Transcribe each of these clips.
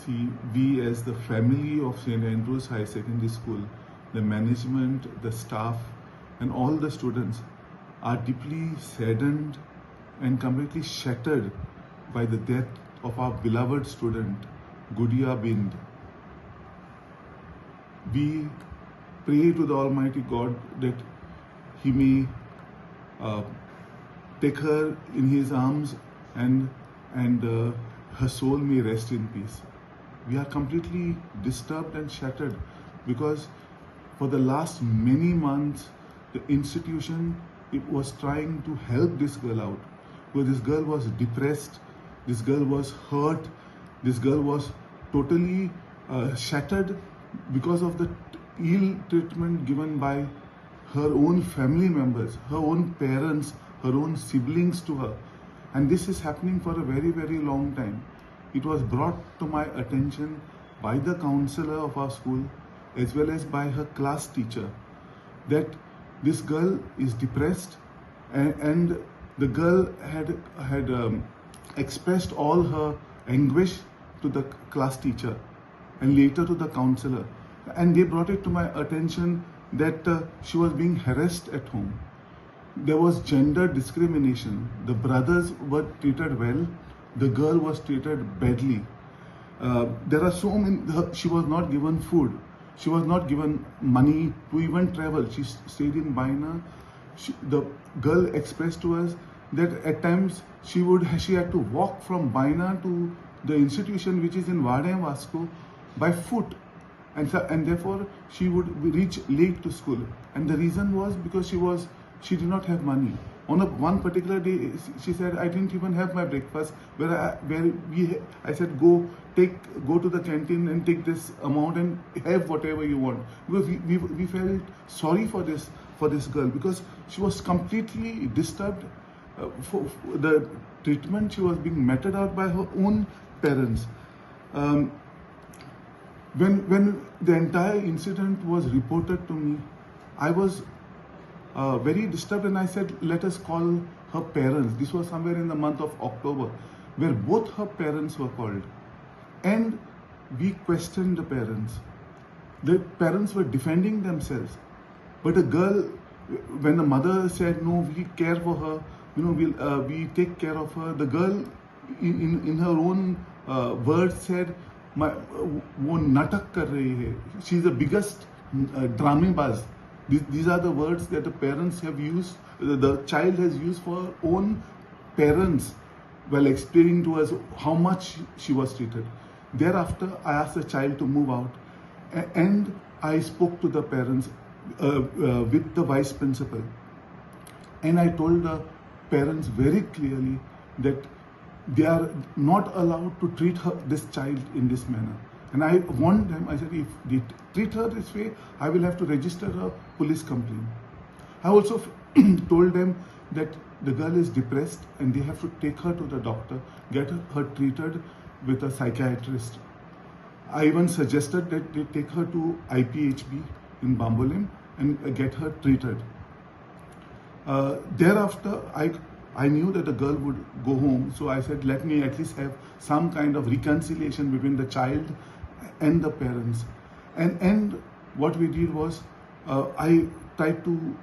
See, we as the family of St. Andrews High Secondary School, the management, the staff, and all the students are deeply saddened and completely shattered by the death of our beloved student, Gudiya Bind. We pray to the Almighty God that He may take her in His arms and her soul may rest in peace. We are completely disturbed and shattered because for the last many months, the institution was trying to help this girl out. Because this girl was depressed, this girl was hurt, this girl was totally shattered because of the ill treatment given by her own family members, her own parents, her own siblings to her. And this is happening for a very, very long time. It was brought to my attention by the counselor of our school as well as by her class teacher that this girl is depressed and the girl had expressed all her anguish to the class teacher and later to the counselor. And they brought it to my attention that she was being harassed at home. There was gender discrimination. The brothers were treated well, the girl was treated badly. There are so many, she was not given food, she was not given money to even travel. She stayed in Baina. The girl expressed to us that at times she had to walk from Baina to the institution which is in Vada and Vasco by foot. And therefore she would reach late to school. And the reason was because she did not have money. On one particular day, she said, "I didn't even have my breakfast." I said, "Go to the canteen and take this amount and have whatever you want." Because we felt sorry for this girl because she was completely disturbed for the treatment she was being meted out by her own parents. When the entire incident was reported to me, I was very disturbed and I said, let us call her parents. This was somewhere in the month of October, where both her parents were called. And we questioned the parents. The parents were defending themselves. But a girl, when the mother said, no, we care for her, we take care of her, the girl in her own words said, वो नाटक कर रही है. She is the biggest dramebaz. These are the words that the parents have used, the child has used for her own parents while explaining to us how much she was treated. Thereafter, I asked the child to move out and I spoke to the parents with the vice principal. And I told the parents very clearly that they are not allowed to treat this child in this manner. And I warned them, I said, if they treat her this way, I will have to register a police complaint. I also told them that the girl is depressed and they have to take her to the doctor, get her treated with a psychiatrist. I even suggested that they take her to IPHB in Bambolim and get her treated. Thereafter, I knew that the girl would go home, so I said, let me at least have some kind of reconciliation between the child and the parents. And what we did was, I tried to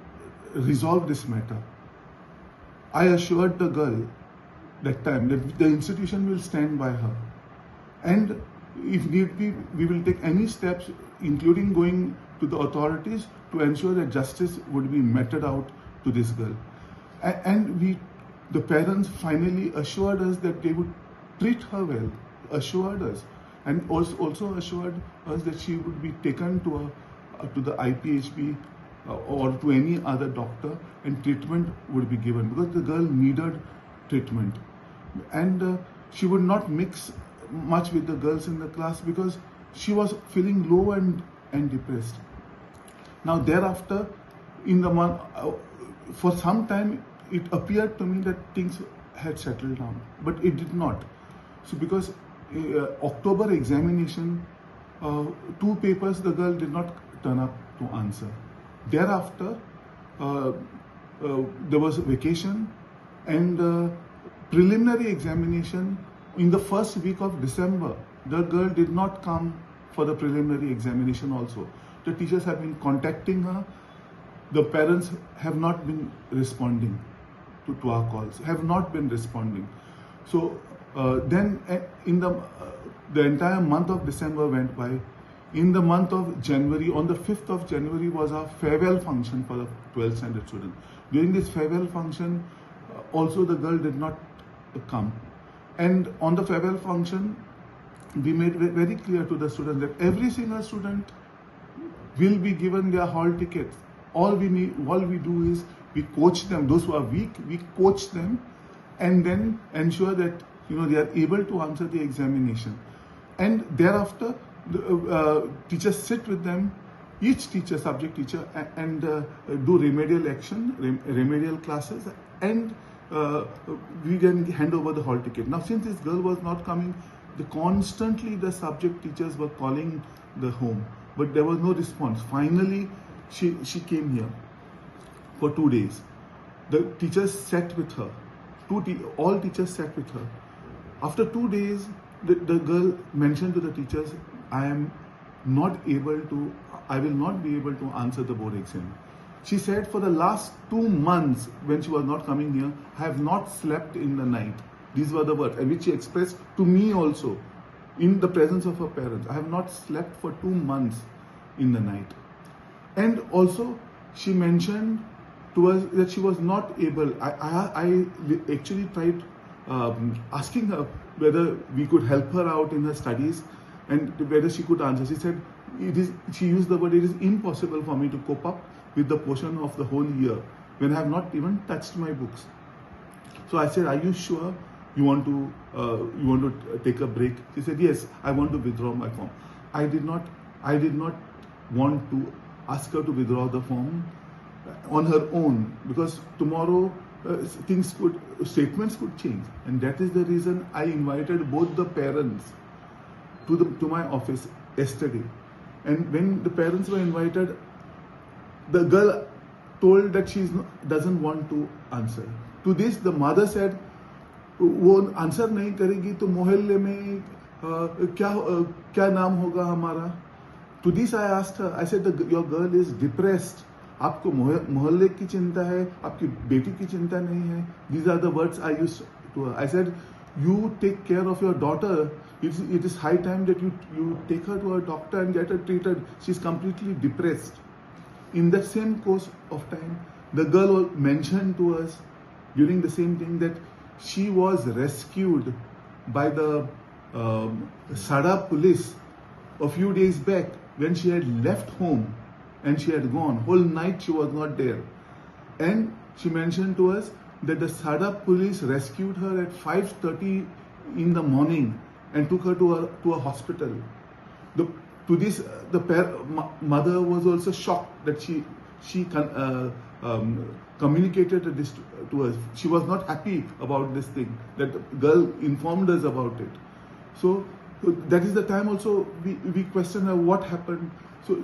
resolve this matter. I assured the girl that time that the institution will stand by her. And if need be, we will take any steps, including going to the authorities to ensure that justice would be meted out to this girl. And the parents finally assured us that they would treat her well, assured us, and also assured us that she would be taken to the IPHB or to any other doctor and treatment would be given because the girl needed treatment. And she would not mix much with the girls in the class because she was feeling low and depressed. Now thereafter, in the month, for some time, it appeared to me that things had settled down, but it did not. So because October examination, 2 papers the girl did not turn up to answer. Thereafter, there was a vacation and preliminary examination in the first week of December. the girl did not come for the preliminary examination also. The teachers have been contacting her. The parents have not been responding to our calls, have not been responding. So then in the entire month of December went by. In the month of January, on the 5th of January was our farewell function for the 12th standard student. During this farewell function, also the girl did not come. And on the farewell function, we made very clear to the students that every single student will be given their hall tickets. All we do is we coach them. Those who are weak, we coach them, and then ensure that they are able to answer the examination. And thereafter, the teachers sit with them, each teacher, subject teacher, and do remedial action, remedial classes, and we then hand over the hall ticket. Now, since this girl was not coming, constantly the subject teachers were calling the home, but there was no response. Finally, she came here for 2 days. The teachers sat with her. All teachers sat with her. After 2 days, the girl mentioned to the teachers, I will not be able to answer the board exam. She said for the last 2 months when she was not coming here, I have not slept in the night. These were the words, which she expressed to me also, in the presence of her parents. I have not slept for 2 months in the night. And also, she mentioned to us that she was not able. I actually tried asking her whether we could help her out in her studies and whether she could answer. She said, she used the word, it is impossible for me to cope up with the portion of the whole year when I have not even touched my books. So I said, are you sure you want to take a break? She said, yes, I want to withdraw my form. I did not want to ask her to withdraw the form on her own, because tomorrow statements could change, and that is the reason I invited both the parents to my office yesterday. And when the parents were invited, the girl told that she doesn't want to answer. To this, the mother said, वो answer नहीं करेगी तो मोहल्ले में क्या नाम होगा हमारा? To this I asked her, I said, your girl is depressed. आपको मोहल्ले की चिंता है, आपकी बेटी की चिंता नहीं है. These are the words I used to her. I said, you take care of your daughter. It is high time that you take her to a doctor and get her treated. She's completely depressed. In that same course of time, the girl mentioned to us during the same thing that she was rescued by the Sada police a few days back when she had left home and she had gone. Whole night she was not there. And she mentioned to us that the Sada police rescued her at 5:30 in the morning and took her to a hospital. To this, the mother was also shocked that she communicated this to us. She was not happy about this thing, that the girl informed us about it. So that is the time also we questioned her what happened. So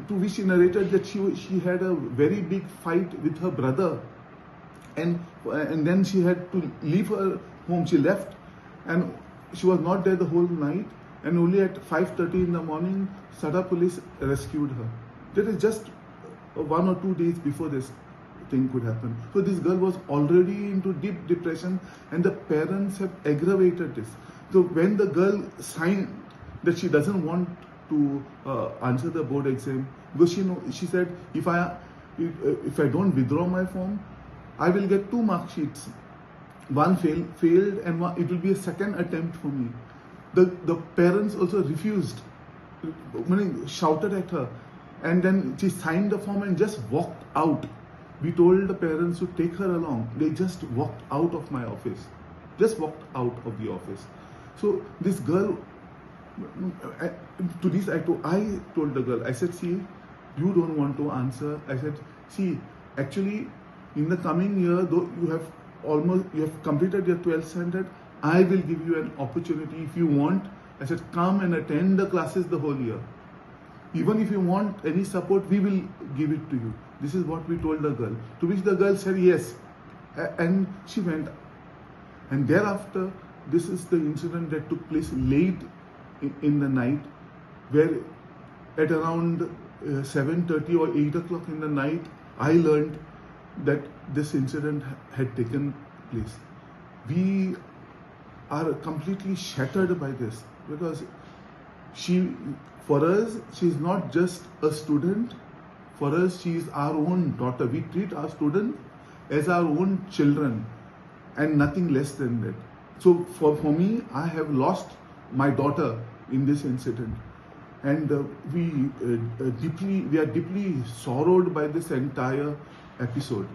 to which she narrated that she had a very big fight with her brother, and then she had to leave her home. She left and she was not there the whole night, and only at 5:30 in the morning, Sada police rescued her. That is just 1 or 2 days before this thing could happen. So this girl was already into deep depression, and the parents have aggravated this. So when the girl signed that she doesn't want to answer the board exam, because she said, if I don't withdraw my form, I will get 2 mark sheets. One failed, and it will be a second attempt for me. The parents also refused, shouted at her, and then she signed the form and just walked out. We told the parents to take her along. They just walked out of my office. Just walked out of the office. So this girl, to this I told the girl, I said, see, you don't want to answer. I said, see, actually, in the coming year, though you have completed your 12th standard, I will give you an opportunity if you want. I said, come and attend the classes the whole year. Even if you want any support, we will give it to you. This is what we told the girl. To which the girl said yes. And she went. And thereafter, this is the incident that took place late in the night, where at around 7:30 or 8 o'clock in the night, I learned that this incident had taken place. We are completely shattered by this, because for us, she's not just a student. For us, she is our own daughter. We treat our students as our own children and nothing less than that. So for me, I have lost my daughter in this incident, and we are deeply sorrowed by this entire episode.